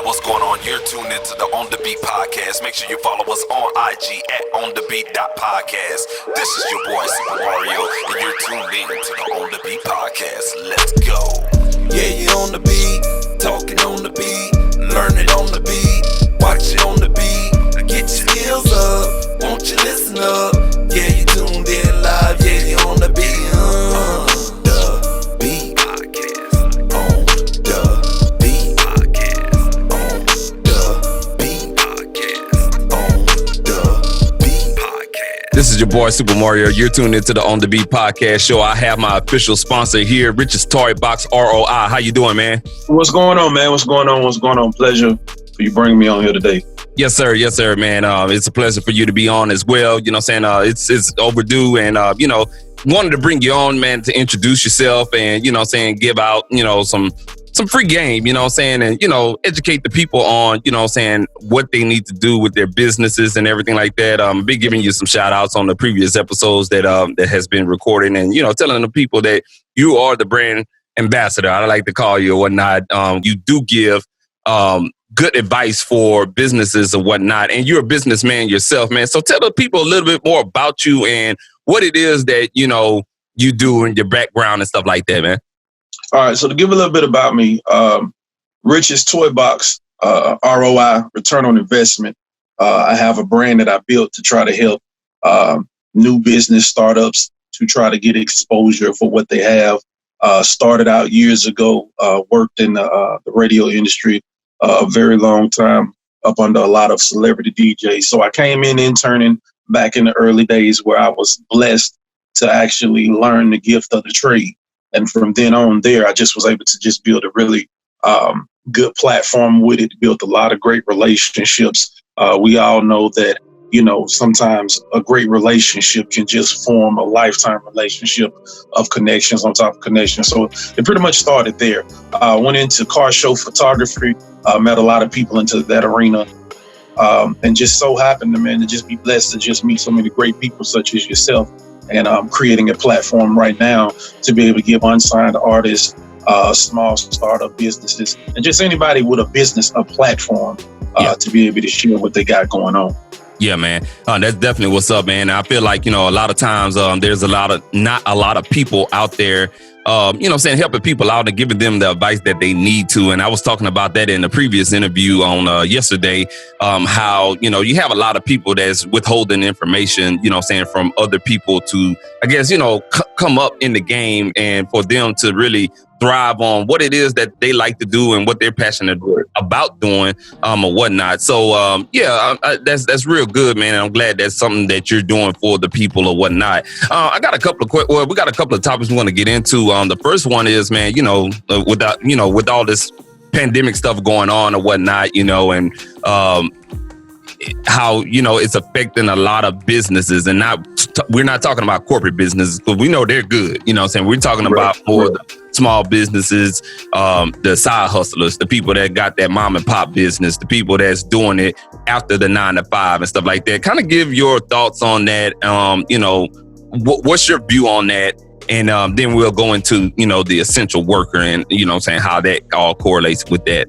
what's going on? You're tuned into the On The Beat podcast. Make sure you follow us on IG at onthebeat.podcast. This is your boy Super Mario, and you're tuned in to the On The Beat podcast. Let's go. Yeah, you on the beat, talking on the beat, learning on the beat, watch it on the beat, get your skills up, won't you listen up? Yeah, you tuned in live, yeah, you on the beat. This is your boy Super Mario. You're tuned into the On The Beat podcast show. I have my official sponsor here, Rich's Toy Box ROI. How you doing, man? What's going on, man? What's going on? Pleasure for you bringing me on here today. Yes, sir, man. It's a pleasure for you to be on as well. You know what I'm saying? It's overdue, and wanted to bring you on, man, to introduce yourself and give out some free game, and, educate the people on, what they need to do with their businesses and everything like that. I've been giving you some shout outs on the previous episodes that has been recording and, telling the people that you are the brand ambassador. I like to call you or whatnot. You do give good advice for businesses or whatnot, and you're a businessman yourself, man. So tell the people a little bit more about you and what it is that, you do in your background and stuff like that, man. All right, so to give a little bit about me, Rich's Toy Box, ROI, return on investment. I have a brand that I built to try to help new business startups to try to get exposure for what they have. Started out years ago, worked in the radio industry a very long time, up under a lot of celebrity DJs. So I came in interning back in the early days where I was blessed to actually learn the gift of the trade. And from then on there, I just was able to just build a really good platform with it, built a lot of great relationships. We all know that, sometimes a great relationship can just form a lifetime relationship of connections on top of connections. So it pretty much started there. Went into car show photography, met a lot of people into that arena, and just so happened to just be blessed to just meet so many great people such as yourself. And I'm creating a platform right now to be able to give unsigned artists, small startup businesses, and just anybody with a business, a platform to be able to share what they got going on. Yeah, man. That's definitely what's up, man. I feel like, a lot of times there's not a lot of people out there, helping people out and giving them the advice that they need to. And I was talking about that in the previous interview on yesterday, how, you have a lot of people that's withholding information, from other people to, I guess, come up in the game and for them to really thrive on what it is that they like to do and what they're passionate about doing or whatnot. So, that's real good, man. I'm glad that's something that you're doing for the people or whatnot. I got a couple of we got a couple of topics we want to get into. The first one is, man, with all this pandemic stuff going on or whatnot, and how, it's affecting a lot of businesses, and we're not talking about corporate businesses, but we know they're good. We're talking about more the small businesses, the side hustlers, the people that got that mom and pop business, the people that's doing it after the 9 to 5 and stuff like that. Kind of give your thoughts on that. What's your view on that? And then we'll go into, the essential worker and, how that all correlates with that.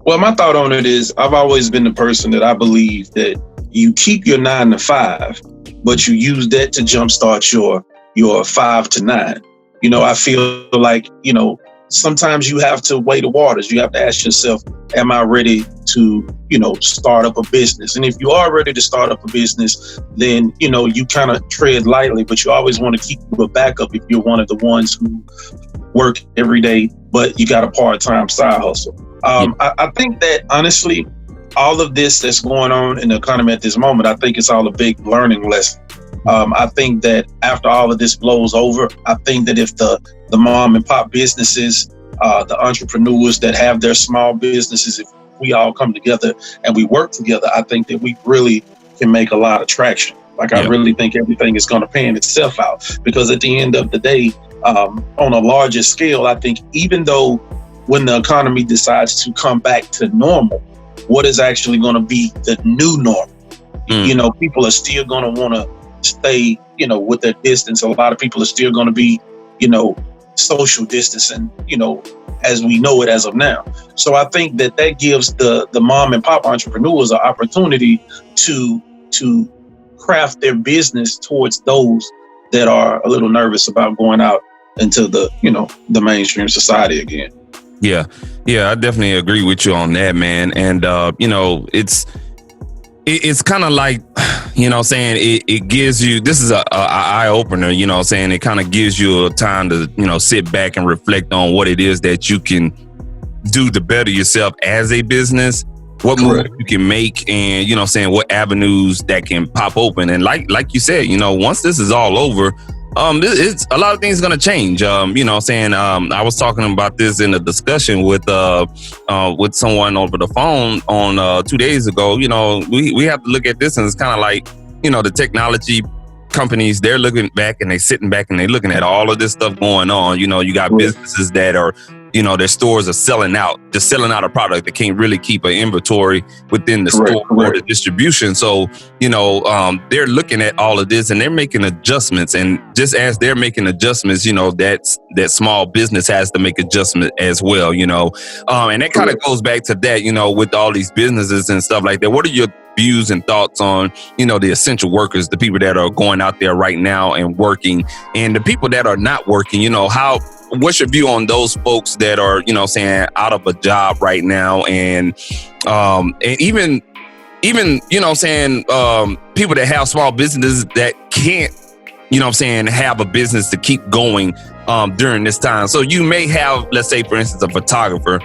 Well, my thought on it is I've always been the person that I believe that you keep your 9 to 5, but you use that to jumpstart your 5 to 9. I feel like, sometimes you have to weigh the waters. You have to ask yourself, am I ready to, start up a business? And if you are ready to start up a business, then, you kind of tread lightly, but you always want to keep a backup if you're one of the ones who work every day, but you got a part-time side hustle. I think that honestly, all of this that's going on in the economy at this moment, I think it's all a big learning lesson. I think that after all of this blows over, I think that if the mom and pop businesses, the entrepreneurs that have their small businesses, if we all come together and we work together, I think that we really can make a lot of traction. I really think everything is going to pan itself out, because at the end of the day, on a larger scale, I think even though when the economy decides to come back to normal, what is actually going to be the new normal? People are still going to want to stay, with their distance. A lot of people are still going to be, social distancing, as we know it as of now. So I think that gives the mom and pop entrepreneurs an opportunity to craft their business towards those that are a little nervous about going out into the mainstream society again. Yeah, I definitely agree with you on that, man. And it's kind of like, it gives you, this is a eye opener, saying it kind of gives you a time to, sit back and reflect on what it is that you can do to better yourself as a business, what moves you can make, and, what avenues that can pop open. And like you said, once this is all over, it's a lot of things going to change. I was talking about this in a discussion with someone over the phone on 2 days ago. We have to look at this, and it's kind of like, the technology companies, they're looking back and they're sitting back and they're looking at all of this stuff going on. You got businesses that are, their stores are selling out a product that can't really keep an inventory within the store or the distribution. So, they're looking at all of this and they're making adjustments. And just as they're making adjustments, that small business has to make adjustment as well, and that kind of goes back to that, with all these businesses and stuff like that. What are your views and thoughts on, the essential workers, the people that are going out there right now and working, and the people that are not working? What's your view on those folks that are, out of a job right now, and even people that have small businesses that can't, have a business to keep going during this time. So you may have, let's say, for instance, a photographer,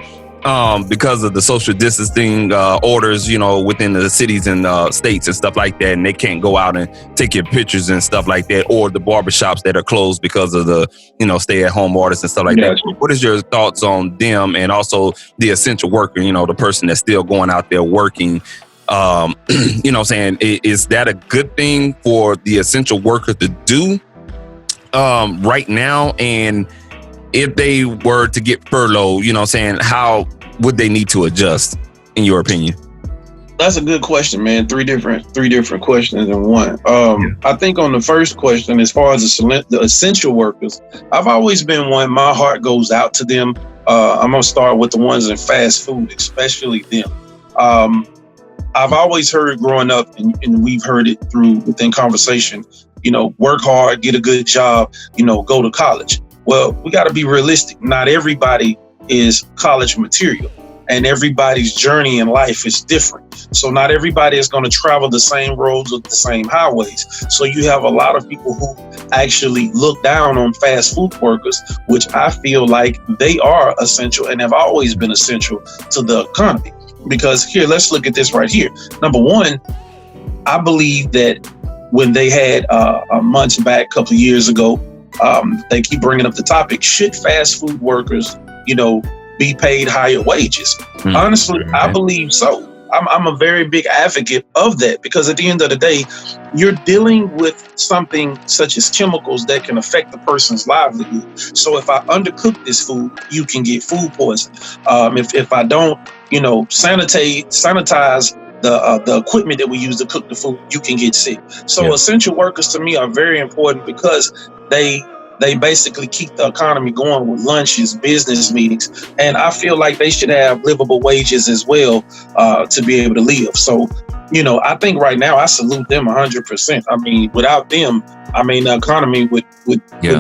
because of the social distancing orders, within the cities and states and stuff like that, and they can't go out and take your pictures and stuff like that, or the barbershops that are closed because of the, stay-at-home orders and stuff like that. What is your thoughts on them, and also the essential worker, the person that's still going out there working? Is that a good thing for the essential worker to do right now? And if they were to get furloughed, how would they need to adjust, in your opinion? That's a good question, man. Three different questions in one. I think on the first question, as far as the essential workers, I've always been one. My heart goes out to them. I'm gonna start with the ones in fast food, especially them. I've always heard growing up, and we've heard it within conversation, work hard, get a good job, go to college. Well, we got to be realistic. Not everybody is college material, and everybody's journey in life is different. So not everybody is going to travel the same roads or the same highways. So you have a lot of people who actually look down on fast food workers, which I feel like they are essential and have always been essential to the economy. Because here, let's look at this right here. Number one, I believe that when they had months back, a couple of years ago, they keep bringing up the topic, should fast food workers, be paid higher wages? Honestly, I believe so. I'm a very big advocate of that, because at the end of the day, you're dealing with something such as chemicals that can affect the person's livelihood. So if I undercook this food, you can get food poisoning. If I don't, sanitize the equipment that we use to cook the food, you can get sick. So essential workers to me are very important, because they basically keep the economy going with lunches, business meetings, and I feel like they should have livable wages as well to be able to live. So, I think right now I salute them 100%. I mean, without them, the economy would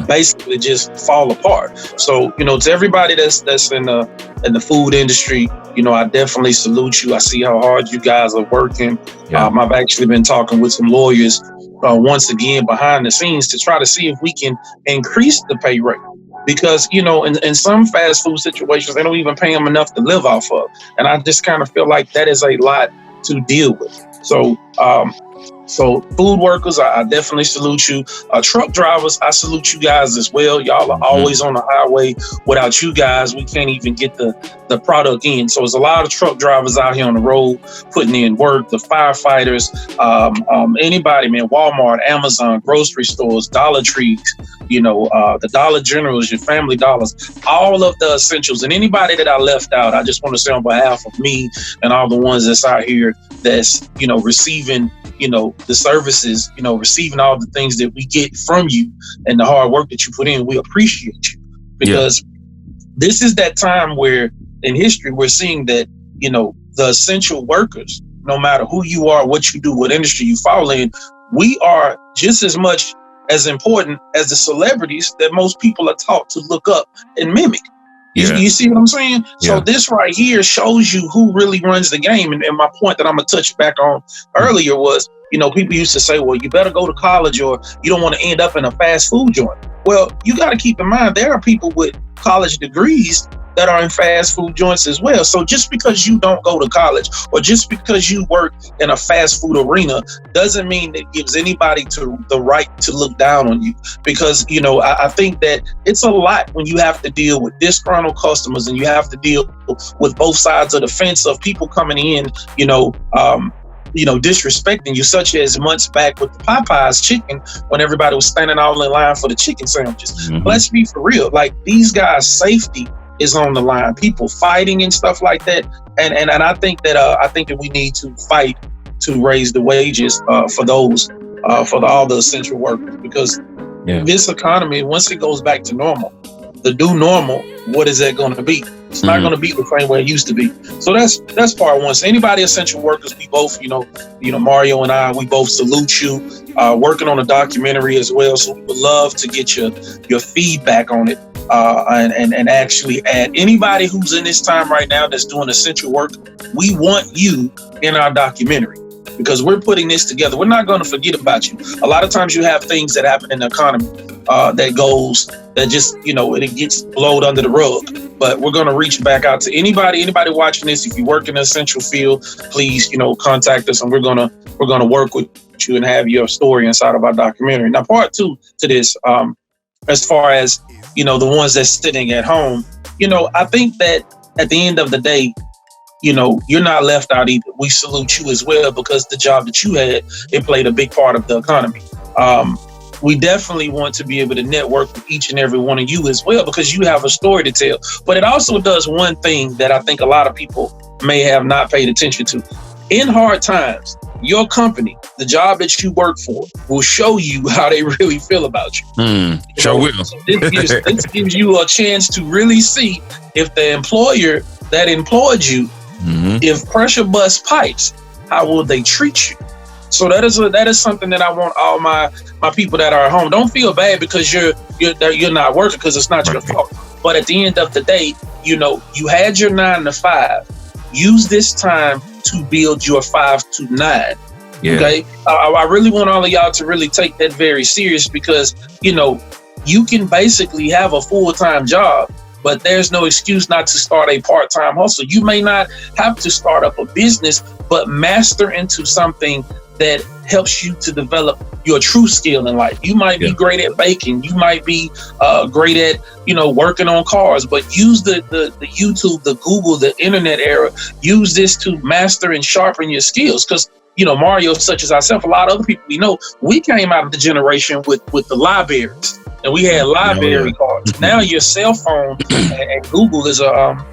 basically just fall apart. So, to everybody that's in the food industry, I definitely salute you. I see how hard you guys are working. I've actually been talking with some lawyers once again behind the scenes to try to see if we can increase the pay rate, because in some fast food situations they don't even pay them enough to live off of, and I just kind of feel like that is a lot to deal with. So food workers, I definitely salute you. Truck drivers, I salute you guys as well. Y'all are always on the highway. Without you guys, we can't even get the product in. So there's a lot of truck drivers out here on the road putting in work. The firefighters, anybody, man, Walmart, Amazon, grocery stores, Dollar Trees, the Dollar Generals, your Family Dollars, all of the essentials. And anybody that I left out, I just want to say on behalf of me and all the ones that's out here that's, receiving the services, receiving all the things that we get from you and the hard work that you put in, we appreciate you, because this is that time where in history we're seeing that, the essential workers, no matter who you are, what you do, what industry you fall in, we are just as much as important as the celebrities that most people are taught to look up and mimic. You see what I'm saying? So this right here shows you who really runs the game. And my point that I'm going to touch back on earlier was, people used to say, well, you better go to college or you don't want to end up in a fast food joint. Well, you got to keep in mind, there are people with college degrees that are in fast food joints as well. So just because you don't go to college or just because you work in a fast food arena doesn't mean it gives anybody the right to look down on you. Because, I think that it's a lot when you have to deal with disgruntled customers and you have to deal with both sides of the fence of people coming in, disrespecting you, such as months back with the Popeyes chicken when everybody was standing all in line for the chicken sandwiches. Mm-hmm. Let's be for real. Like, these guys' safety is on the line. People fighting and stuff like that. And I think that we need to fight to raise the wages for those for all the essential workers, because this economy, once it goes back to normal, the new normal, what is that going to be? It's not going to be the same way it used to be. So that's part one. So anybody essential workers, we both, Mario and I, we both salute you. Working on a documentary as well, so we would love to get your feedback on it. And actually add anybody who's in this time right now that's doing essential work. We want you in our documentary because we're putting this together. We're not going to forget about you. A lot of times you have things that happen in the economy that just it gets blown under the rug. But we're going to reach back out to anybody watching this. If you work in an essential field, please contact us, and we're gonna work with you and have your story inside of our documentary. Now, part two to this, as far as the ones that's sitting at home, I think that at the end of the day, you're not left out either. We salute you as well, because the job that you had, it played a big part of the economy. We definitely want to be able to network with each and every one of you as well, because you have a story to tell. But it also does one thing that I think a lot of people may have not paid attention to. In hard times, your company, the job that you work for, will show you how they really feel about you. Sure will. This gives you a chance to really see if the employer that employed you, if pressure busts pipes, how will they treat you? So that is something that I want all my people that are at home. Don't feel bad because you're not working, because it's not your fault. But at the end of the day, you had your 9 to 5. Use this time to build your 5 to 9. Yeah. Okay. I really want all of y'all to really take that very serious, because you can basically have a full-time job, but there's no excuse not to start a part-time hustle. You may not have to start up a business, but master into something that helps you to develop your true skill in life. You might be great at baking. You might be great at, working on cars, but use the YouTube, the Google, the internet era. Use this to master and sharpen your skills. Because, Mario, such as ourselves, a lot of other people we came out of the generation with the libraries, and we had library cards. Now your cell phone and Google is a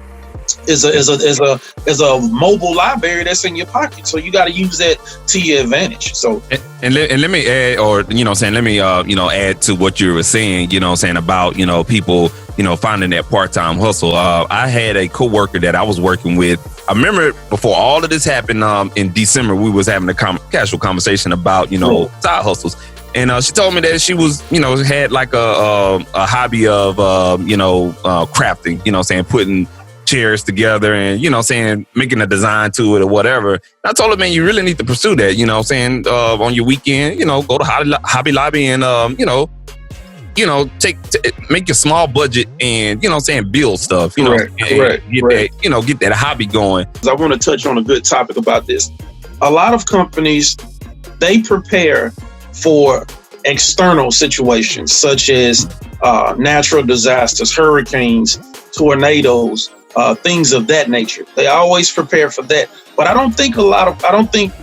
mobile library that's in your pocket. So you got to use that to your advantage. So and let me add, or let me add to what you were saying. About people finding that part-time hustle. I had a coworker that I was working with. I remember before all of this happened in December, we was having a casual conversation about side hustles. And she told me that she was, had like a hobby of, crafting, putting chairs together and, making a design to it or whatever. And I told her, man, you really need to pursue that, on your weekend, go to Hobby Lobby and, make your small budget and, build stuff, Correct. Get that hobby going. I want to touch on a good topic about this. A lot of companies, they prepare for external situations such as natural disasters, hurricanes, tornadoes, things of that nature. They always prepare for that. But I don't think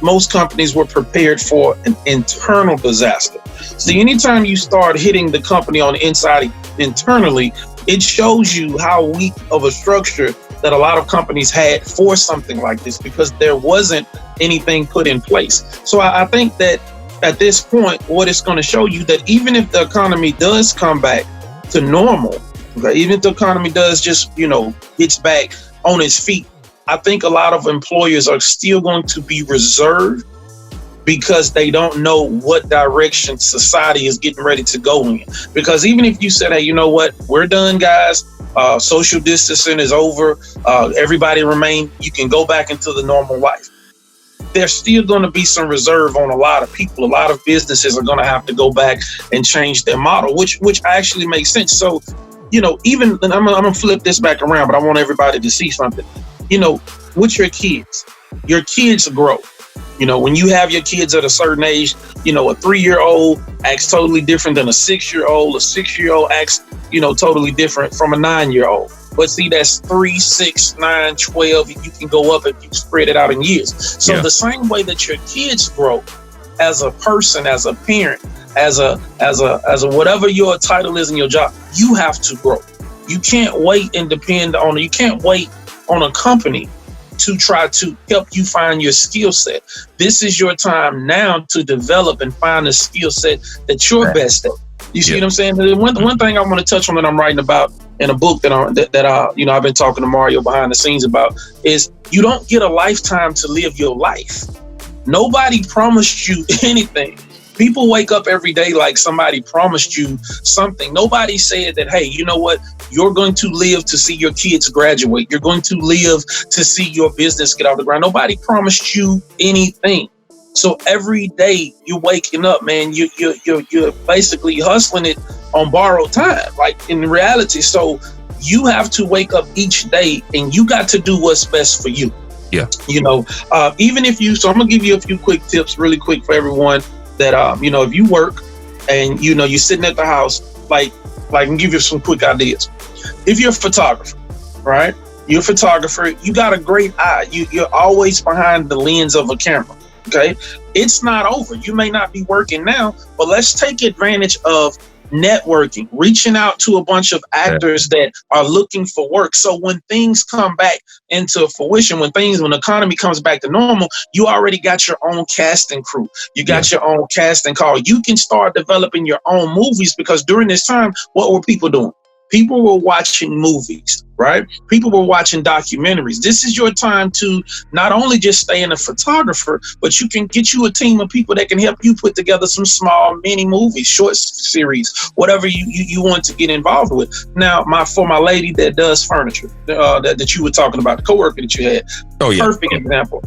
most companies were prepared for an internal disaster. See, anytime you start hitting the company on the inside internally, it shows you how weak of a structure that a lot of companies had for something like this, because there wasn't anything put in place. So I think that at this point, what it's going to show you that even if the economy does come back to normal, Okay, even if the economy does just, gets back on its feet, I think a lot of employers are still going to be reserved because they don't know what direction society is getting ready to go in. Because even if you said, hey, you know what, we're done, guys. Social distancing is over. Everybody remain. You can go back into the normal life. There's still going to be some reserve on a lot of people. A lot of businesses are going to have to go back and change their model, which actually makes sense. So, even and I'm gonna flip this back around, but I want everybody to see something. With your kids grow. When you have your kids at a certain age, a 3-year-old acts totally different than a 6-year-old. A 6-year-old acts, totally different from a 9-year-old. But see, that's 3, 6, 9, 12. You can go up if you spread it out in years. So The same way that your kids grow as a person, as a parent, as a whatever your title is in your job, you have to grow. You can't wait and you can't wait on a company to try to help you find your skill set. This is your time now to develop and find a skill set that you're best at. You see what I'm saying? One thing I want to touch on that I'm writing about in a book that I've been talking to Mario behind the scenes about is you don't get a lifetime to live your life. Nobody promised you anything. People wake up every day like somebody promised you something. Nobody said that, hey, you know what? You're going to live to see your kids graduate. You're going to live to see your business get off the ground. Nobody promised you anything. So every day you're waking up, man, you're basically hustling it on borrowed time, like in reality. So you have to wake up each day and you got to do what's best for you. Yeah. Even if so I'm going to give you a few quick tips really quick for everyone that, if you work and, you're sitting at the house, like and give you some quick ideas. If you're a photographer, right? You're a photographer, you got a great eye. You're always behind the lens of a camera. Okay. It's not over. You may not be working now, but let's take advantage of networking, reaching out to a bunch of actors that are looking for work. So when things come back into fruition, when the economy comes back to normal, you already got your own casting crew. You got your own casting call. You can start developing your own movies because during this time, what were people doing? People were watching movies, right? People were watching documentaries. This is your time to not only just stay in a photographer, but you can get you a team of people that can help you put together some small mini movies, short series, whatever you want to get involved with. Now, for my lady that does furniture, that you were talking about, the coworker that you had, perfect example.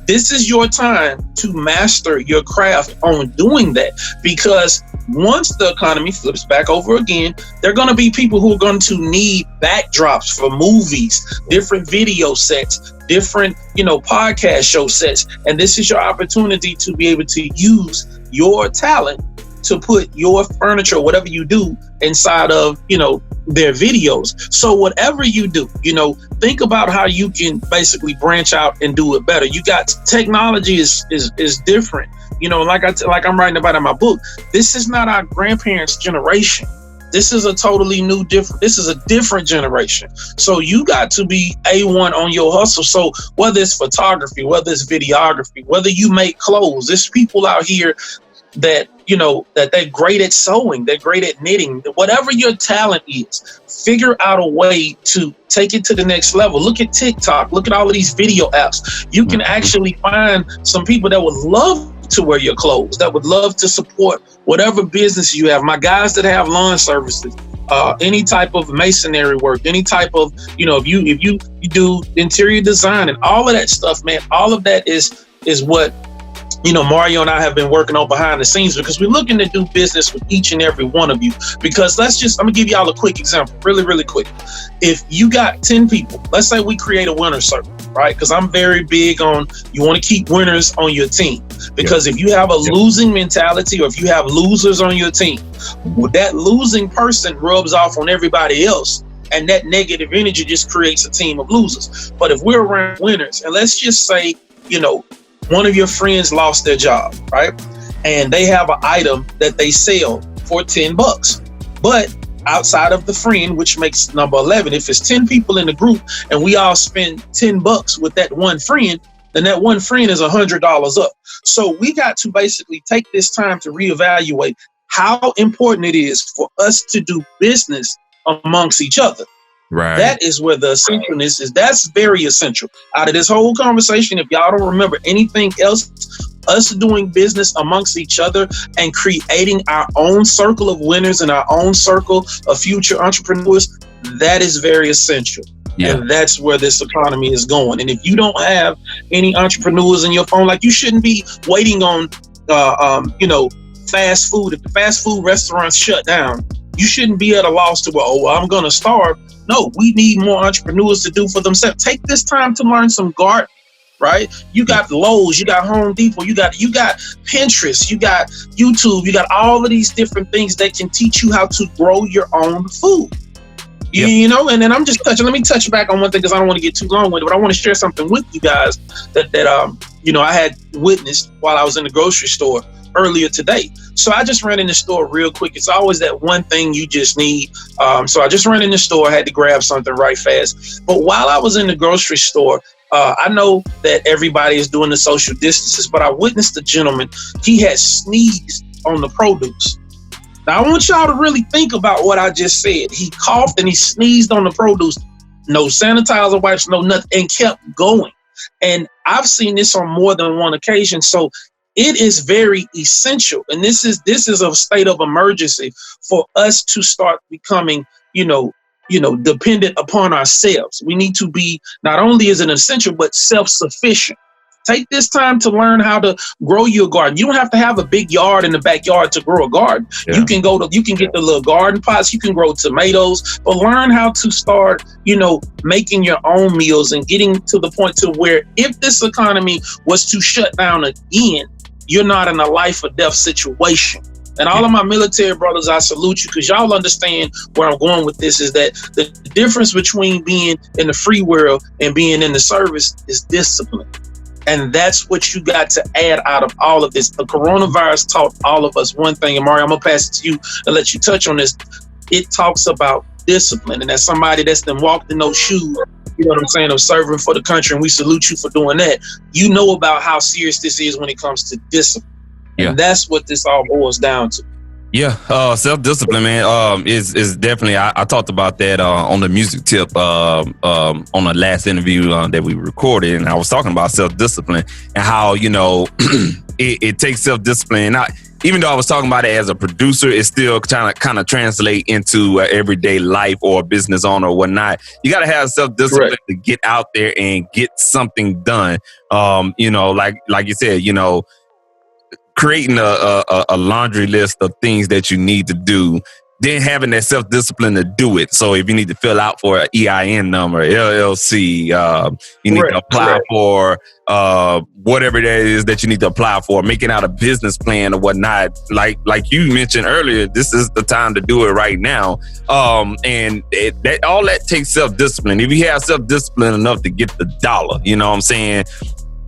This is your time to master your craft on doing that, because once the economy flips back over again, there are going to be people who are going to need backdrops for movies, different video sets, different, podcast show sets. And this is your opportunity to be able to use your talent to put your furniture, whatever you do, inside of, their videos. So whatever you do, think about how you can basically branch out and do it better. You got technology is different. Like I'm writing about in my book, this is not our grandparents' generation. This is a totally this is a different generation. So you got to be A1 on your hustle. So whether it's photography, whether it's videography, whether you make clothes, there's people out here that, that they're great at sewing, they're great at knitting, whatever your talent is, figure out a way to take it to the next level. Look at TikTok, look at all of these video apps. You can actually find some people that would love to wear your clothes, that would love to support whatever business you have. My guys that have lawn services, any type of masonry work, any type of, if you do interior design and all of that stuff, man, all of that is what Mario and I have been working on behind the scenes, because we're looking to do business with each and every one of you. Because I'm gonna give y'all a quick example, really, really quick. If you got 10 people, let's say we create a winner circle, right? Because I'm very big on, you want to keep winners on your team. Because if you have a losing mentality, or if you have losers on your team, that losing person rubs off on everybody else. And that negative energy just creates a team of losers. But if we're around winners, and let's just say, one of your friends lost their job, right? And they have an item that they sell for $10. But outside of the friend, which makes number 11, if it's 10 people in the group and we all spend $10 with that one friend, then that one friend is $100 up. So we got to basically take this time to reevaluate how important it is for us to do business amongst each other. Right. That is where the essentialness is. That's very essential. Out of this whole conversation, if y'all don't remember anything else, us doing business amongst each other and creating our own circle of winners and our own circle of future entrepreneurs, that is very essential. Yeah. And that's where this economy is going. And if you don't have any entrepreneurs in your phone, like, you shouldn't be waiting on, fast food. If the fast food restaurants shut down, you shouldn't be at a loss to, I'm going to starve. No, we need more entrepreneurs to do for themselves. Take this time to learn some gardening, right? You got Lowe's, you got Home Depot, you got Pinterest, you got YouTube, you got all of these different things that can teach you how to grow your own food. Yep. You know, and then let me touch back on one thing, because I don't want to get too long with it, but I want to share something with you guys that I had witnessed while I was in the grocery store earlier today. So I just ran in the store real quick. It's always that one thing you just need. So I just ran in the store, I had to grab something right fast. But while I was in the grocery store, I know that everybody is doing the social distances, but I witnessed a gentleman. He had sneezed on the produce. Now, I want y'all to really think about what I just said. He coughed and he sneezed on the produce. No sanitizer wipes, no nothing, and kept going. And I've seen this on more than one occasion. So it is very essential. And this is a state of emergency for us to start becoming, dependent upon ourselves. We need to be, not only is it essential, but self-sufficient. Take this time to learn how to grow your garden. You don't have to have a big yard in the backyard to grow a garden. Yeah. You can get the little garden pots. You can grow tomatoes, but learn how to start, making your own meals and getting to the point to where if this economy was to shut down again, you're not in a life or death situation. And all of my military brothers, I salute you, because y'all understand where I'm going with this, is that the difference between being in the free world and being in the service is discipline. And that's what you got to add out of all of this. The coronavirus taught all of us one thing, and Mario, I'm gonna pass it to you and let you touch on this. It talks about discipline, and as somebody that's been walked in those shoes, you know what I'm saying, of serving for the country, and we salute you for doing that. You know about how serious this is when it comes to discipline. Yeah. And that's what this all boils down to. Yeah, self-discipline, man, is definitely, I talked about that on the music tip on the last interview that we recorded, and I was talking about self-discipline and how, it takes self-discipline. Even though I was talking about it as a producer, it's still kind of translate into everyday life or a business owner or whatnot. You got to have self-discipline to get out there and get something done. Like you said, creating a laundry list of things that you need to do, then having that self-discipline to do it. So if you need to fill out for an EIN number, LLC, you need to apply for whatever that is that you need to apply for, making out a business plan or whatnot. Like you mentioned earlier, this is the time to do it right now. And all that takes self-discipline. If you have self-discipline enough to get the dollar, you know what I'm saying?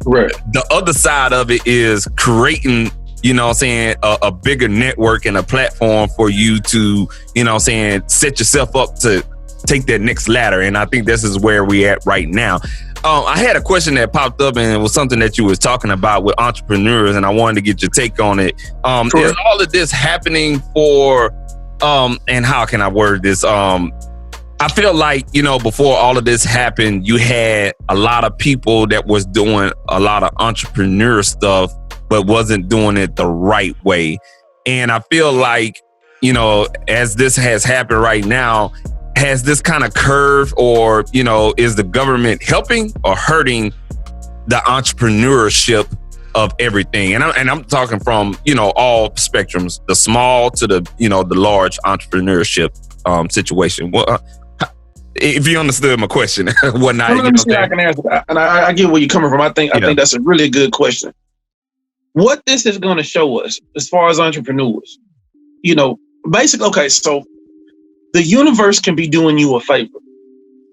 Right. The other side of it is creating, a bigger network and a platform for you to, set yourself up to take that next ladder. And I think this is where we're at right now. I had a question that popped up, and it was something that you was talking about with entrepreneurs, and I wanted to get your take on it. Is all of this happening for, and how can I word this? I feel like, before all of this happened, you had a lot of people that was doing a lot of entrepreneur stuff, but wasn't doing it the right way. And I feel like, as this has happened right now, has this kind of curve, or, is the government helping or hurting the entrepreneurship of everything? And I'm talking from, all spectrums, the small to the, the large entrepreneurship situation. Well, if you understood my question, whatnot. Let me see how I can answer that. And I get where you're coming from. I think that's a really good question. What this is going to show us as far as entrepreneurs, basically, okay, so the universe can be doing you a favor.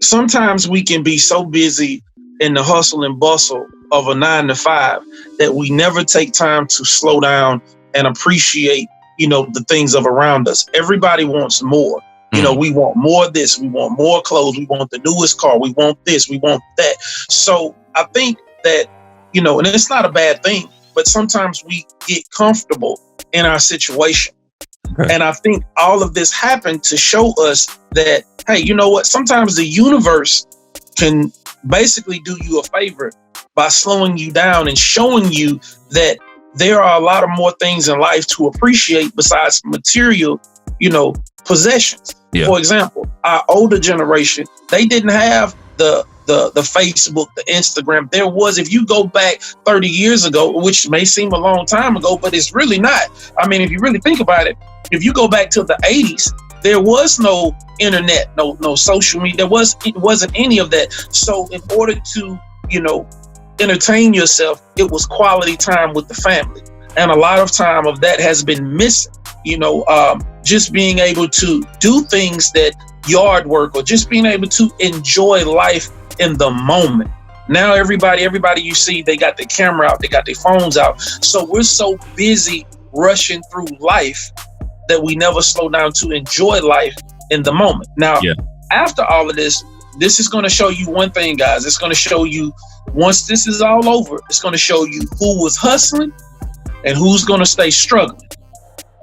Sometimes we can be so busy in the hustle and bustle of a 9 to 5 that we never take time to slow down and appreciate, the things of around us. Everybody wants more. We want more of this, we want more clothes, we want the newest car, we want this, we want that. So I think that, and it's not a bad thing, but sometimes we get comfortable in our situation. Okay. And I think all of this happened to show us that, hey, you know what? Sometimes the universe can basically do you a favor by slowing you down and showing you that there are a lot of more things in life to appreciate besides material, possessions. Yeah. For example, our older generation, they didn't have the Facebook, the Instagram. There was, if you go back 30 years ago, which may seem a long time ago, but it's really not. I mean, if you really think about it, if you go back to the 80s, there was no internet, no social media. It wasn't any of that. So in order to, entertain yourself, it was quality time with the family. And a lot of time of that has been missing, just being able to do things that yard work, or just being able to enjoy life in the moment. Now everybody you see, they got their camera out, they got their phones out. So we're so busy rushing through life that we never slow down to enjoy life in the moment. Now, after all of this is going to show you one thing, guys. It's going to show you, once this is all over, it's going to show you who was hustling and who's going to stay struggling.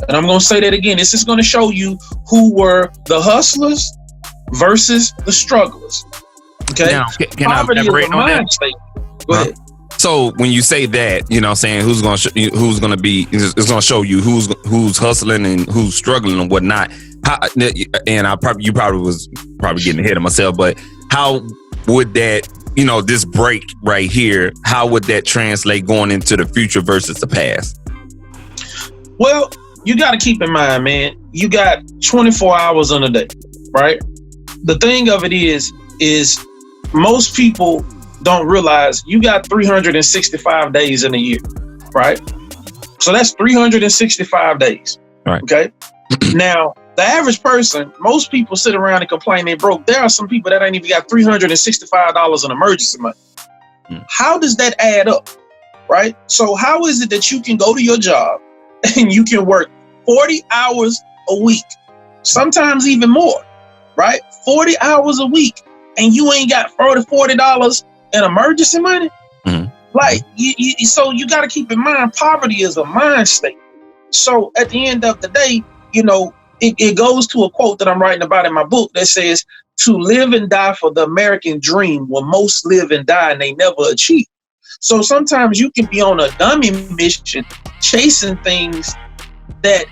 And I'm going to say that again. This is going to show you who were the hustlers versus the strugglers. Okay. Now, can I elaborate on that? Go ahead. So when you say that, saying it's going to show you who's hustling and who's struggling and whatnot. You probably was getting ahead of myself, but how would that, this break right here, how would that translate going into the future versus the past? Well, you got to keep in mind, man, you got 24 hours in a day, right? The thing of it is most people don't realize you got 365 days in a year, right? So that's 365 days. Right. Okay. Now, the average person, most people sit around and complain they broke. There are some people that ain't even got $365 in emergency money. How does that add up? Right? So how is it that you can go to your job and you can work 40 hours a week, sometimes even more, right? 40 hours a week, and you ain't got $40 in emergency money? Like, so you got to keep in mind, poverty is a mind state. So at the end of the day, it goes to a quote that I'm writing about in my book that says, to live and die for the American dream, where most live and die and they never achieve. So sometimes you can be on a dummy mission chasing things that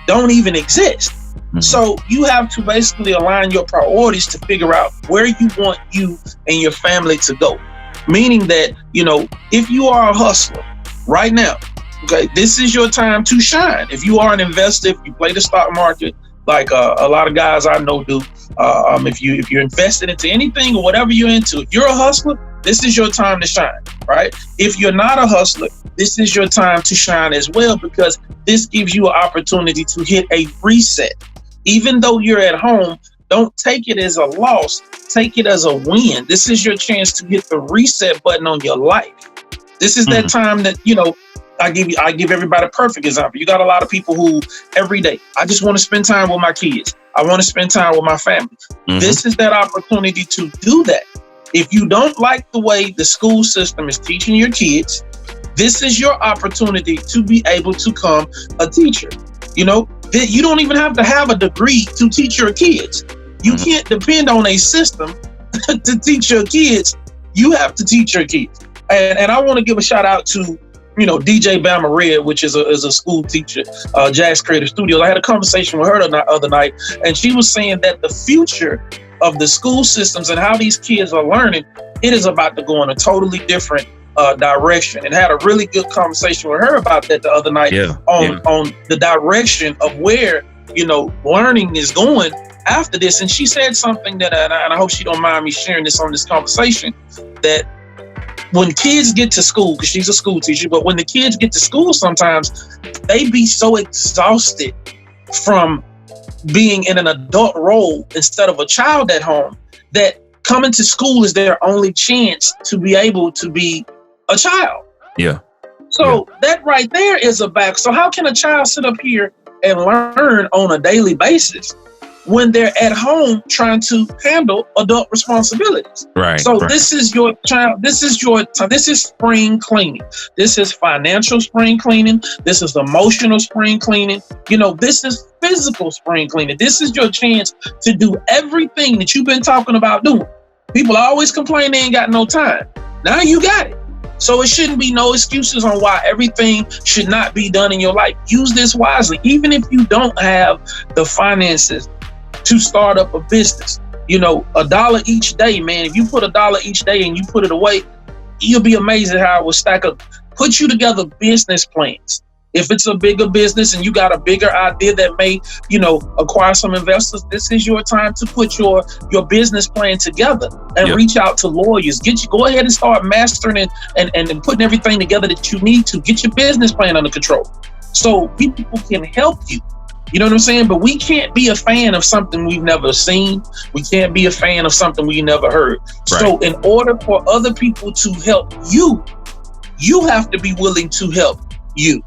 don't even exist. So you have to basically align your priorities to figure out where you want you and your family to go. Meaning that, if you are a hustler right now, okay, this is your time to shine. If you are an investor, if you play the stock market, like a lot of guys I know do, if you're invested into anything or whatever you're into, if you're a hustler, this is your time to shine, right? If you're not a hustler, this is your time to shine as well, because this gives you an opportunity to hit a reset. Even though you're at home, don't take it as a loss. Take it as a win. This is your chance to hit the reset button on your life. This is that time that, I give everybody a perfect example. You got a lot of people who every day, I just want to spend time with my kids. I want to spend time with my family. This is that opportunity to do that. If you don't like the way the school system is teaching your kids, this is your opportunity to be able to become a teacher. You don't even have to have a degree to teach your kids. You can't depend on a system to teach your kids. You have to teach your kids. And I want to give a shout out to, DJ Bama Red, which is a school teacher, Jazz Creative Studios. I had a conversation with her the other night, and she was saying that the future of the school systems and how these kids are learning, it is about to go in a totally different direction. And had a really good conversation with her about that the other night on the direction of where, learning is going after this. And she said something that, and I hope she don't mind me sharing this on this conversation, that when kids get to school, because she's a school teacher, but when the kids get to school, sometimes they be so exhausted from being in an adult role instead of a child at home, that coming to school is their only chance to be able to be a child. Yeah. So that right there is a back. So how can a child sit up here and learn on a daily basis when they're at home trying to handle adult responsibilities. Right. So this is your child. This is your time. This is spring cleaning. This is financial spring cleaning. This is emotional spring cleaning. This is physical spring cleaning. This is your chance to do everything that you've been talking about doing. People always complain they ain't got no time. Now you got it. So it shouldn't be no excuses on why everything should not be done in your life. Use this wisely. Even if you don't have the finances to start up a business, $1 each day, man. If you put $1 each day and you put it away, you'll be amazed at how it will stack up. Put you together business plans. If it's a bigger business and you got a bigger idea that may, acquire some investors, this is your time to put your business plan together and reach out to lawyers. Go ahead and start mastering and putting everything together that you need to get your business plan under control so people can help you. You know what I'm saying? But we can't be a fan of something we've never seen. We can't be a fan of something we never heard. Right. So in order for other people to help you, you have to be willing to help you.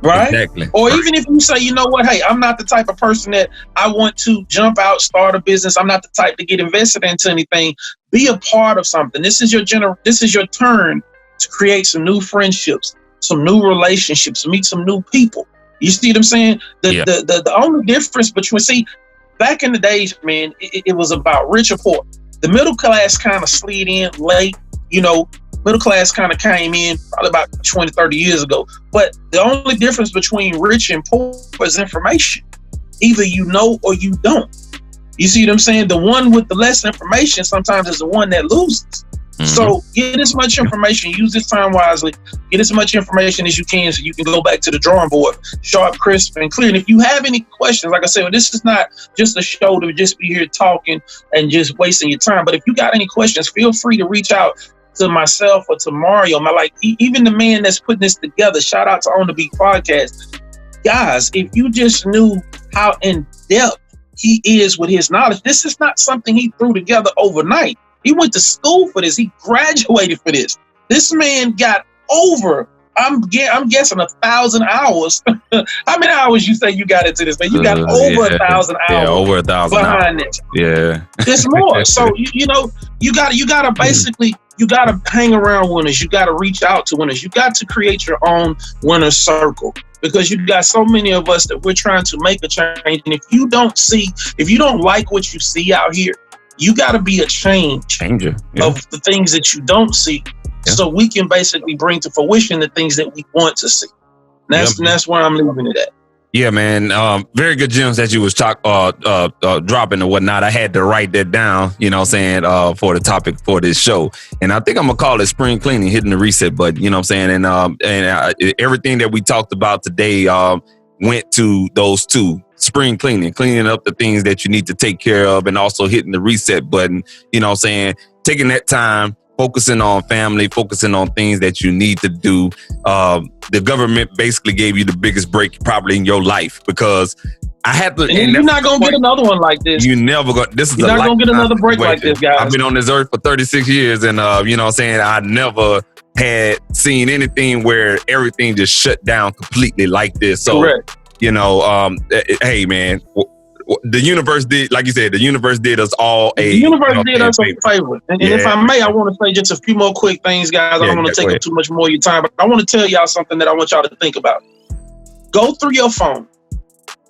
Right? Exactly. Or even if you say, you know what, hey, I'm not the type of person that I want to jump out, start a business. I'm not the type to get invested into anything. Be a part of something. This is your turn to create some new friendships, some new relationships, meet some new people. You see what I'm saying? The only difference between, back in the days, man, it was about rich or poor. The middle class kind of slid in late, middle class kind of came in probably about 20, 30 years ago. But the only difference between rich and poor is information. Either you know or you don't. You see what I'm saying? The one with the less information sometimes is the one that loses. Mm-hmm. So get as much information, use this time wisely, get as much information as you can so you can go back to the drawing board, sharp, crisp, and clear. And if you have any questions, like I said, this is not just a show to just be here talking and just wasting your time. But if you got any questions, feel free to reach out to myself or to Mario. Even the man that's putting this together, shout out to On the Beat Podcast. Guys, if you just knew how in depth he is with his knowledge, this is not something he threw together overnight. He went to school for this. He graduated for this. This man got over, I'm guessing 1,000 hours. How many hours you say you got into this, man? You got over 1,000 hours. Yeah, over 1,000 behind hours. it. Yeah. It's more. So, you gotta basically, you gotta hang around winners. You gotta reach out to winners. You got to create your own winner circle, because you got so many of us that we're trying to make a change. And if you don't like what you see out here, you got to be a changer of the things that you don't see, so we can basically bring to fruition the things that we want to see. That's where I'm leaving it at. Yeah, man. Very good gems that you was dropping and whatnot. I had to write that down, for the topic for this show. And I think I'm going to call it spring cleaning, hitting the reset button, you know what I'm saying? And everything that we talked about today went to those two. Spring cleaning up the things that you need to take care of, and also hitting the reset button, taking that time, focusing on family, focusing on things that you need to do. The government basically gave you the biggest break probably in your life, because I had to. And you're not going to get another one like this. You never go. This is you're not going to get another break like this, guys. I've been on this earth for 36 years, and I never had seen anything where everything just shut down completely like this. So, correct. Hey, man, the universe did, like you said, the universe did us all a favor. And if I may, I want to say just a few more quick things, guys. I don't want to take up too much more of your time, but I want to tell y'all something that I want y'all to think about. Go through your phone,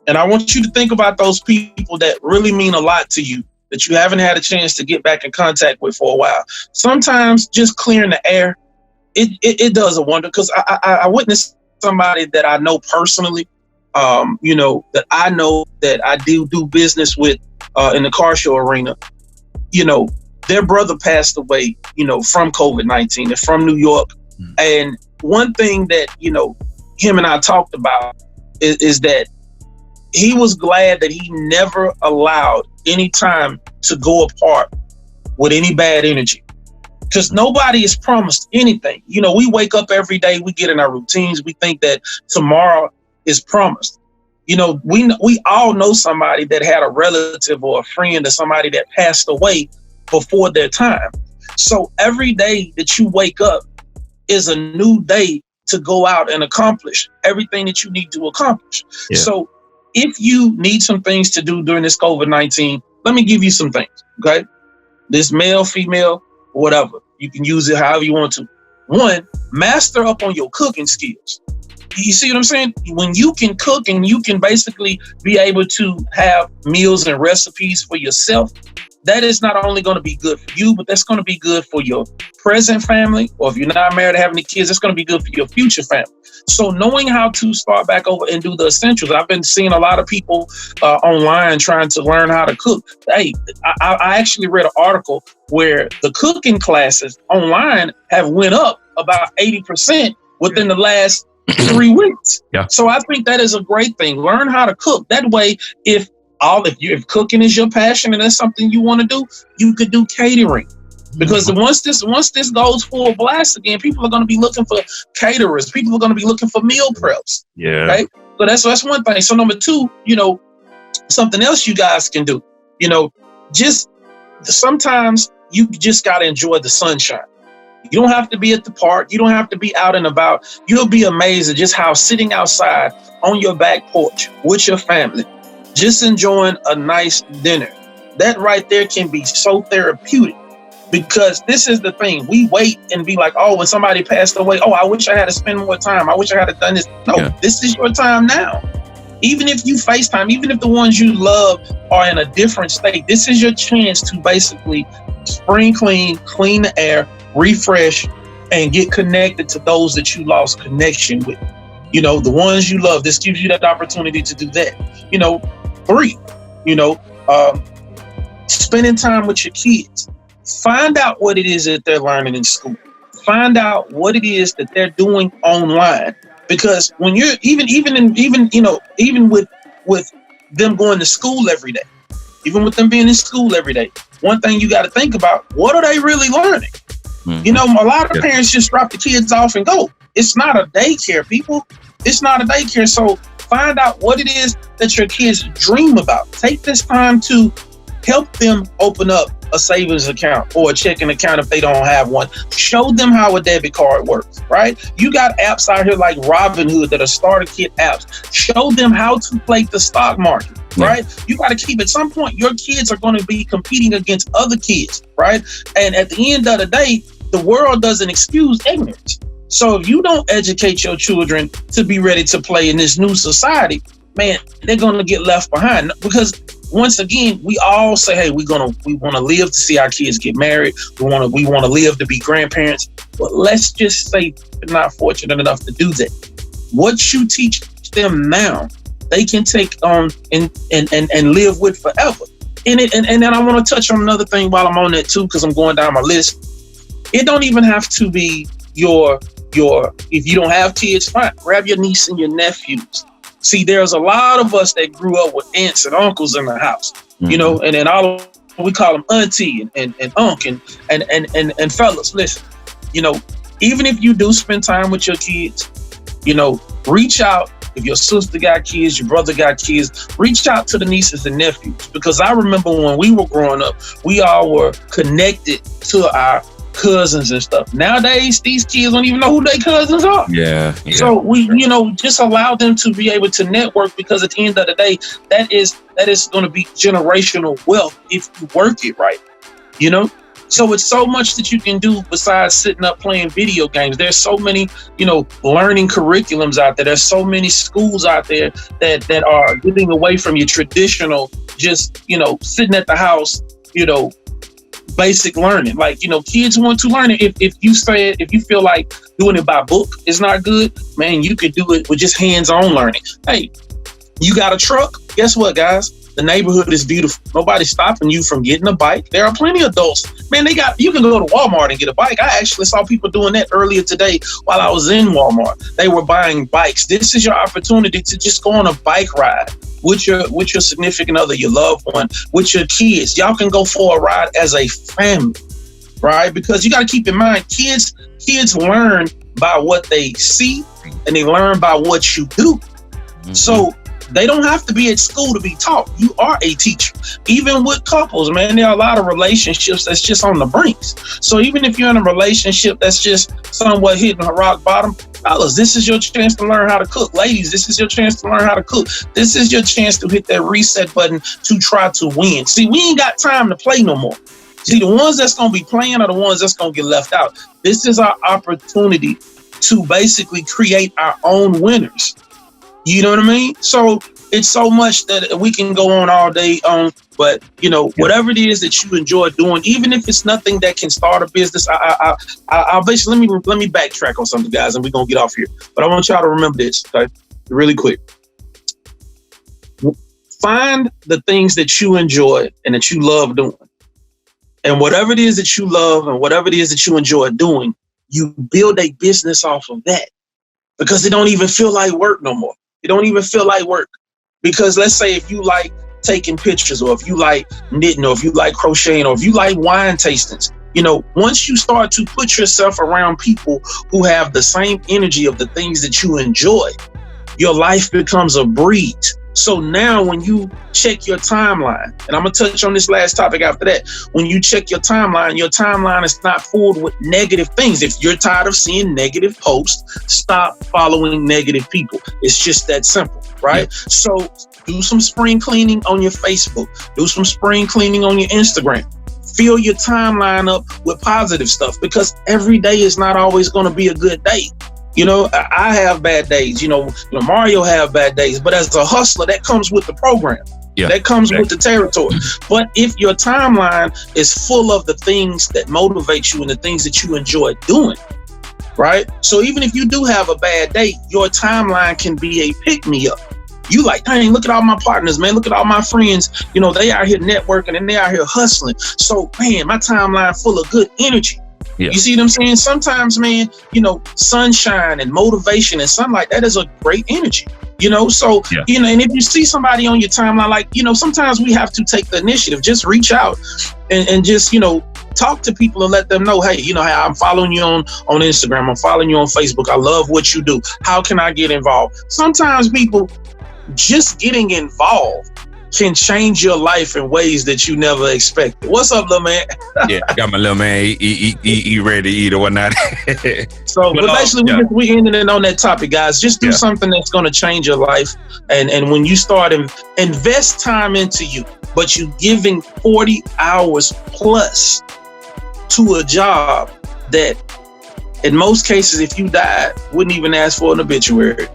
and I want you to think about those people that really mean a lot to you, that you haven't had a chance to get back in contact with for a while. Sometimes just clearing the air, it does a wonder, because I witnessed somebody that I know personally, that I know that I do business with in the car show arena. Their brother passed away, from COVID-19 and from New York. Mm. And one thing that, him and I talked about is that he was glad that he never allowed any time to go apart with any bad energy. Because nobody is promised anything. We wake up every day, we get in our routines, we think that tomorrow is promised. We all know somebody that had a relative or a friend or somebody that passed away before their time. So every day that you wake up is a new day to go out and accomplish everything that you need to accomplish. Yeah. So if you need some things to do during this COVID-19, let me give you some things, okay? This male, female, whatever. You can use it however you want to. One, master up on your cooking skills. You see what I'm saying? When you can cook and you can basically be able to have meals and recipes for yourself, that is not only going to be good for you, but that's going to be good for your present family. Or if you're not married or have any kids, it's going to be good for your future family. So knowing how to start back over and do the essentials. I've been seeing a lot of people online trying to learn how to cook. Hey, I actually read an article where the cooking classes online have went up about 80% within the last 3 weeks. Yeah. So I think that is a great thing. Learn how to cook. That way, if cooking is your passion and that's something you want to do, you could do catering. Because once this goes full blast again, people are going to be looking for caterers. People are going to be looking for meal preps. Yeah. Right. So that's one thing. So number two, something else you guys can do. Just sometimes you just got to enjoy the sunshine. You don't have to be at the park. You don't have to be out and about. You'll be amazed at just how sitting outside on your back porch with your family, just enjoying a nice dinner, that right there can be so therapeutic. Because this is the thing. We wait and be like, oh, when somebody passed away, oh, I wish I had to spend more time. I wish I had done this. No, This is your time now. Even if you FaceTime, even if the ones you love are in a different state, this is your chance to basically spring clean the air, refresh, and get connected to those that you lost connection with. The ones you love. This gives you that opportunity to do that. 3, spending time with your kids. Find out what it is that they're learning in school. Find out what it is that they're doing online. Because when you're even with them going to school every day, even with them being in school every day, one thing you got to think about, what are they really learning? A lot of parents just drop the kids off and go. It's not a daycare, people. It's not a daycare. So find out what it is that your kids dream about. Take this time to help them open up a savings account or a checking account if they don't have one. Show them how a debit card works, right? You got apps out here like Robinhood that are starter kit apps. Show them how to play the stock market, right? You got to keep, at some point, your kids are going to be competing against other kids, right? And at the end of the day, the world doesn't excuse ignorance. So if you don't educate your children to be ready to play in this new society, man, they're going to get left behind. Because once again, we all say, hey, we want to live to see our kids get married. We want to live to be grandparents. But let's just say they're not fortunate enough to do that. What you teach them now, they can take on and live with forever. And then I want to touch on another thing while I'm on that too, because I'm going down my list. It don't even have to be your if you don't have kids, fine. Grab your niece and your nephews. See, there's a lot of us that grew up with aunts and uncles in the house, and then all we call them auntie and unc and fellas. Listen, even if you do spend time with your kids, reach out. If your sister got kids, your brother got kids, reach out to the nieces and nephews. Because I remember when we were growing up, we all were connected to our cousins and stuff. Nowadays, these kids don't even know who their cousins are. Yeah. So we, just allow them to be able to network, because at the end of the day, that is going to be generational wealth if you work it right. So it's so much that you can do besides sitting up playing video games. There's so many, learning curriculums out there. There's so many schools out there that are getting away from your traditional, just, sitting at the house, basic learning. Like, kids want to learn it. If you feel like doing it by book is not good, man, you could do it with just hands-on learning. Hey, you got a truck? Guess what, guys? The neighborhood is beautiful. Nobody's stopping you from getting a bike. There are plenty of adults. Man, you can go to Walmart and get a bike. I actually saw people doing that earlier today while I was in Walmart. They were buying bikes. This is your opportunity to just go on a bike ride with your significant other, your loved one, with your kids. Y'all can go for a ride as a family, right? Because you got to keep in mind, kids learn by what they see and they learn by what you do. So They don't have to be at school to be taught. You are a teacher. Even with couples, man, there are a lot of relationships that's just on the brinks. So even if you're in a relationship that's just somewhat hitting a rock bottom, fellas, this is your chance to learn how to cook. Ladies, this is your chance to learn how to cook. This is your chance to hit that reset button to try to win. See, we ain't got time to play no more. See, the ones that's going to be playing are the ones that's going to get left out. This is our opportunity to basically create our own winners. You know what I mean? So it's so much that we can go on all day on, but whatever it is that you enjoy doing, even if it's nothing that can start a business, I'll basically let me backtrack on something, guys, and we're gonna get off here. But I want y'all to remember this, okay? Really quick. Find the things that you enjoy and that you love doing. And whatever it is that you love and whatever it is that you enjoy doing, you build a business off of that, because it don't even feel like work no more. It don't even feel like work. Because let's say if you like taking pictures, or if you like knitting, or if you like crocheting, or if you like wine tastings, once you start to put yourself around people who have the same energy of the things that you enjoy, your life becomes a breeze. So now when you check your timeline, and I'm going to touch on this last topic after that, when you check your timeline is not full with negative things. If you're tired of seeing negative posts, stop following negative people. It's just that simple, right? Yeah. So do some spring cleaning on your Facebook. Do some spring cleaning on your Instagram. Fill your timeline up with positive stuff, because every day is not always going to be a good day. I have bad days, Mario have bad days, but as a hustler, that comes with the program. Yeah, that comes with the territory. But if your timeline is full of the things that motivate you and the things that you enjoy doing, right? So even if you do have a bad day, your timeline can be a pick-me-up. You like, dang, look at all my partners, man. Look at all my friends. They out here networking and they out here hustling. So, man, my timeline full of good energy. Yeah. You see what I'm saying? Sometimes, man, sunshine and motivation and sunlight, that is a great energy, So, yeah. And if you see somebody on your timeline, like, sometimes we have to take the initiative, just reach out and just, talk to people and let them know, hey, hey, I'm following you on Instagram. I'm following you on Facebook. I love what you do. How can I get involved? Sometimes people just getting involved can change your life in ways that you never expected. What's up, little man? Yeah, I got my little man. He ready to eat or whatnot. So, but basically, we ended it on that topic, guys. Just do something that's going to change your life. And when you start invest time into you, but you giving 40 hours plus to a job that, in most cases, if you died, wouldn't even ask for an obituary.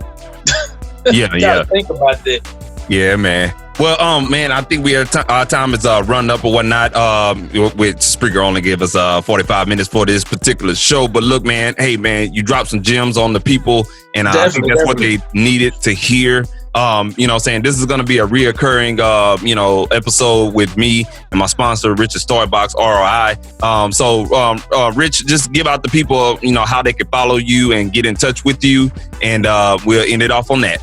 Yeah. Think about that. Yeah, man. Well, man, I think our time is run up or whatnot. With Spreaker only gave us 45 minutes for this particular show. But look, man, hey, man, you dropped some gems on the people, and I think that's what they needed to hear. Saying this is going to be a reoccurring, episode with me and my sponsor, Rich's Toy Box, ROI. Rich, just give out the people, how they can follow you and get in touch with you, and we'll end it off on that.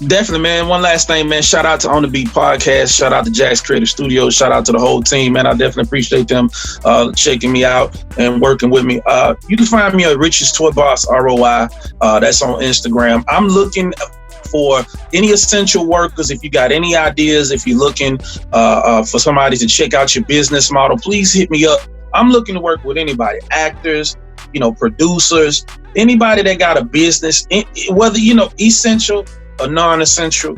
Definitely, man. One last thing, man. Shout out to On The Beat Podcast. Shout out to Jack's Creative Studios. Shout out to the whole team, man. I definitely appreciate them checking me out and working with me. You can find me at Rich's Toy Box, ROI. That's on Instagram. I'm looking for any essential workers. If you got any ideas, if you're looking for somebody to check out your business model, please hit me up. I'm looking to work with anybody, actors, producers, anybody that got a business, whether, essential or non-essential,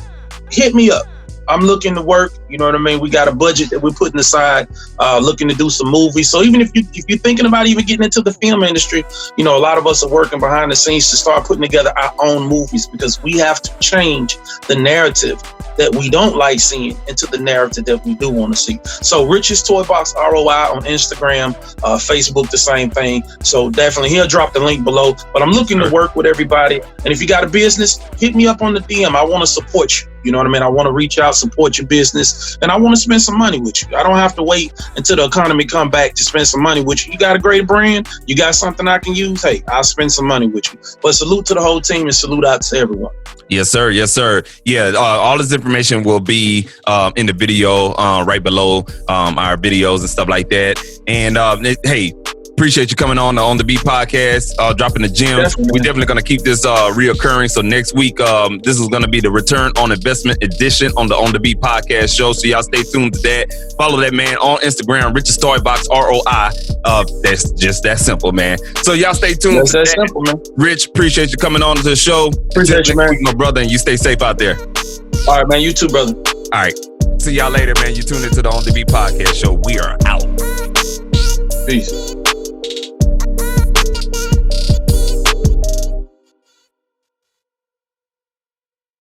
hit me up. I'm looking to work, you know what I mean? We got a budget that we're putting aside, looking to do some movies. So even if you're thinking about even getting into the film industry, a lot of us are working behind the scenes to start putting together our own movies, because we have to change the narrative that we don't like seeing into the narrative that we do want to see. So Rich's Toy Box, ROI on Instagram, Facebook, the same thing. So definitely he'll drop the link below, but I'm looking to work with everybody. And if you got a business, hit me up on the DM. I want to support you. You know what I mean? I want to reach out, support your business, and I want to spend some money with you. I don't have to wait until the economy come back to spend some money with you. You got a great brand, you got something I can use, hey, I'll spend some money with you. But salute to the whole team and salute out to everyone. Yes, sir. Yes, sir. Yeah, all this information will be in the video right below our videos and stuff like that. And hey, appreciate you coming on the Beat podcast, dropping the gems. We're definitely going to keep this reoccurring. So next week, this is going to be the return on investment edition on the Beat podcast show. So y'all stay tuned to that. Follow that man on Instagram, Rich's Toybox, ROI. That's just that simple, man. So y'all stay tuned. That's that simple, man. Rich, appreciate you coming on to the show. Appreciate you, man. My brother, and you stay safe out there. All right, man. You too, brother. All right. See y'all later, man. You tuned into the On The Beat podcast show. We are out. Peace.